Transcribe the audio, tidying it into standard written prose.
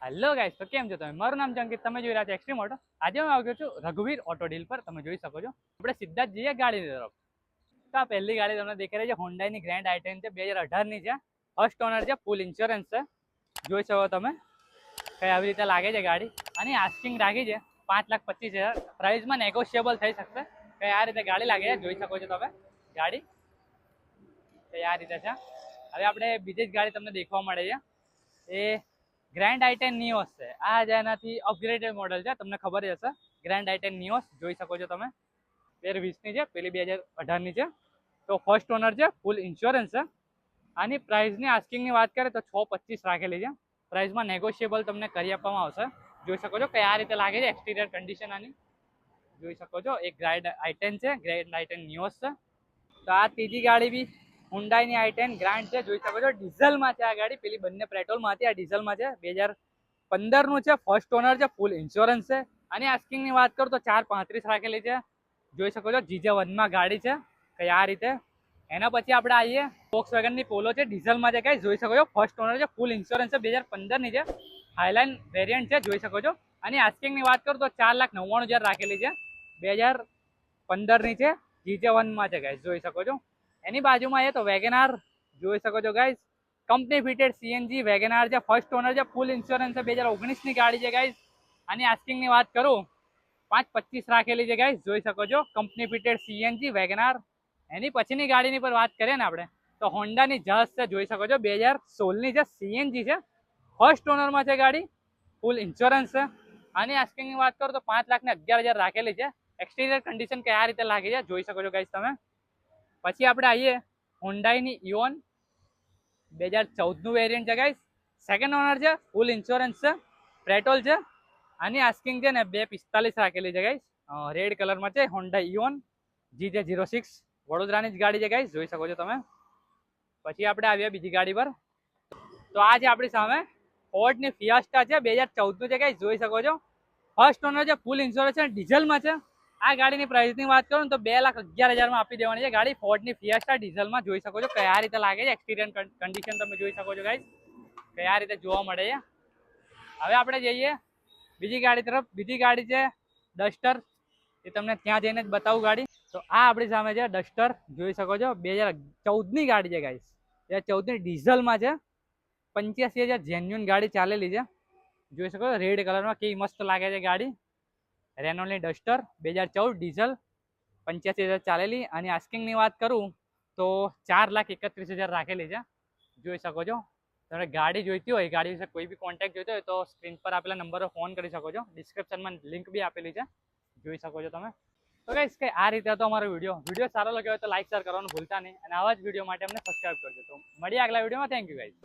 Hello guys, તો કેમ છો તમે? મારું નામ છે અંકિત, તમે જોઈ રહ્યા છો એક્સ્ટ્રીમ ઓટો. આજે હું આવી ગયો છું રઘુવીર ઓટો ડીલ પર. તમે જોઈ શકો છો આપણે સીધા જ જઈએ ગાડી તરફ. તો આ પહેલી ગાડી તમને દેખાઈ રહી છે હોન્ડાની ગ્રેન્ડ i10 છે, 2018 ની છે, ફર્સ્ટ ઓનર છે, ફૂલ ઇન્સ્યોરન્સ છે. જોઈ શકો તમે કઈ આવી રીતે લાગે છે ગાડી. અને આસ્કિંગ રાખી છે 5,25,000. પ્રાઇસમાં નેગોશિયેબલ થઈ શકશે. કઈ આ રીતે ગાડી લાગે છે, જોઈ શકો છો તમે ગાડી કઈ આ રીતે છે. હવે આપણે બીજી જ ગાડી તમને દેખવા મળે છે, એ ગ્રેન્ડ i10 નિયોસ છે. આ જ એનાથી અપગ્રેડેડ મોડલ છે, તમને ખબર જ હશે. ગ્રેન્ડ i10 નિયોસ જોઈ શકો છો તમે, 2020 ની છે, પેલી 2018 ની છે. તો ફર્સ્ટ ઓનર છે, ફૂલ ઇન્સ્યોરન્સ છે. આની પ્રાઇસની આસ્કિંગની વાત કરીએ તો 6,25,000 રાખેલી છે. પ્રાઇસમાં નેગોશિયેબલ તમને કરી આપવામાં આવશે. જોઈ શકો છો કઈ આ રીતે લાગે છે એક્સટીરિયર કન્ડિશન આની. જોઈ શકો છો એક ગ્રેન્ડ i10 છે, ગ્રેન્ડ i10 નિયોસ છે. તો આ ત્રીજી ગાડી બી હુન્ડાઈની i10 ગ્રાન્ડ છે. જોઈ શકો છો ડીઝલમાં છે આ ગાડી, પેલી બંને પેટ્રોલમાં હતી, આ ડીઝલમાં છે. 2015 નું છે, ફર્સ્ટ ઓનર છે, ફૂલ ઇન્સ્યોરન્સ છે. અને આસ્કિંગની વાત કરું તો 4,35,000 રાખેલી છે. જોઈ શકો છો GJ1 ગાડી છે કઈ આ રીતે. એના પછી આપણે આવીએ વોક્સવેગનની પોલો છે, ડીઝલમાં છે ગાઈસ. જોઈ શકો છો ફર્સ્ટ ઓનર છે, ફૂલ ઇન્સ્યોરન્સ છે, 2015 ની છે, હાઈલાઇન વેરિયન્ટ છે. જોઈ શકો છો. અને આસ્કિંગની વાત કરું તો 4,99,000 રાખેલી છે. 2015 ની છે, GJ1 છે ગાઈસ. જોઈ શકો છો. એની બાજુમાં એ તો વેગેનાર જોઈ શકો છો guys, company fitted CNG WagonR છે, ફર્સ્ટ ઓનર છે, ફૂલ ઇન્સ્યોરન્સ છે, 2019 ની ગાડી છે ગાઈસ. અને આસ્કિંગની વાત કરું 5,25,000 રાખેલી છે ગાઈસ. જોઈ શકો છો કંપની ફિટેડ CNG વેગેનાર. એની પછીની ગાડીની પર વાત કરીએ ને આપણે તો હોન્ડાની જસ છે. જોઈ શકો છો 2016 ની છે, CNG છે, ફર્સ્ટ ઓનરમાં છે ગાડી, ફૂલ ઇન્સ્યોરન્સ છે. આની આસ્કિંગની વાત કરું તો 5,11,000 રાખેલી છે. એક્સટીરિયર કન્ડિશન કઈ આ રીતે લાગે છે, જોઈ શકો છો ગાઈસ તમે. પછી આપણે આવીએ હોન્ડાઈની ઇઓન, 2014 નું વેરિયન્ટ છે ગાઈસ, સેકન્ડ ઓનર છે, ફૂલ ઇન્સ્યોરન્સ છે, પેટ્રોલ છે. આની આસ્કિંગ છે ને 2,45,000 રાખેલી છે ગાઈસ. રેડ કલરમાં છે હોન્ડા ઇઓન GJ06, વડોદરાની જ ગાડી છે ગાઈસ. જોઈ શકો છો તમે. પછી આપણે આવીએ બીજી ગાડી પર. તો આ છે આપણી સામે ફોર્ડની ફિયાસ્ટા છે, 2014 નું છે ગાઈસ. જોઈ શકો છો ફર્સ્ટ ઓનર છે, ફૂલ ઇન્સ્યોરન્સ છે, ડીઝલમાં છે. આ ગાડીની પ્રાઇસની વાત કરું તો 2,11,000 માં આપી દેવાની છે ગાડી. ફોર્ડની ફિયાસ્ટા ડીઝલમાં. જોઈ શકો છો કયા રીતે લાગે છે એક્સટીરિયર કન્ડિશન તમે જોઈ શકો છો ગાઈસ, કયા રીતે જોવા મળે છે. હવે આપણે જઈએ બીજી ગાડી તરફ. બીજી ગાડી છે ડસ્ટર, એ તમને ત્યાં જઈને જ બતાવું ગાડી. તો આ આપણી સામે છે ડસ્ટર. જોઈ શકો છો 2014 ની ગાડી છે ગાઈસ. 2014 ની ડીઝલમાં છે, 85,000 જેન્યુન ગાડી ચાલેલી છે. જોઈ શકો છો રેડ કલરમાં કેવી મસ્ત લાગે છે ગાડી. રેનોલ્ડની ડસ્ટર 2014 ડીઝલ, 85,000 ચાલેલી. અને આસ્કિંગની વાત કરું તો 4,31,000 રાખેલી છે. જોઈ શકો છો. તમે ગાડી જોઈતી હોય, ગાડી વિશે કોઈ બી કોન્ટેક્ટ જોઈતો હોય તો સ્ક્રીન પર આપેલા નંબર પર ફોન કરી શકો છો. ડિસ્ક્રિપ્શનમાં લિંક બી આપેલી છે, જોઈ શકો છો તમે. તો ગાઈસ કે આ રીતે હતો અમારો વિડીયો સારો લાગ્યો હોય તો લાઈક શેર કરવાનું ભૂલતા નહીં. અને આવા જ વિડીયો માટે અમને સબસ્ક્રાઈબ કરજો. તો મળીએ આગલા વિડીયોમાં. Thank you guys.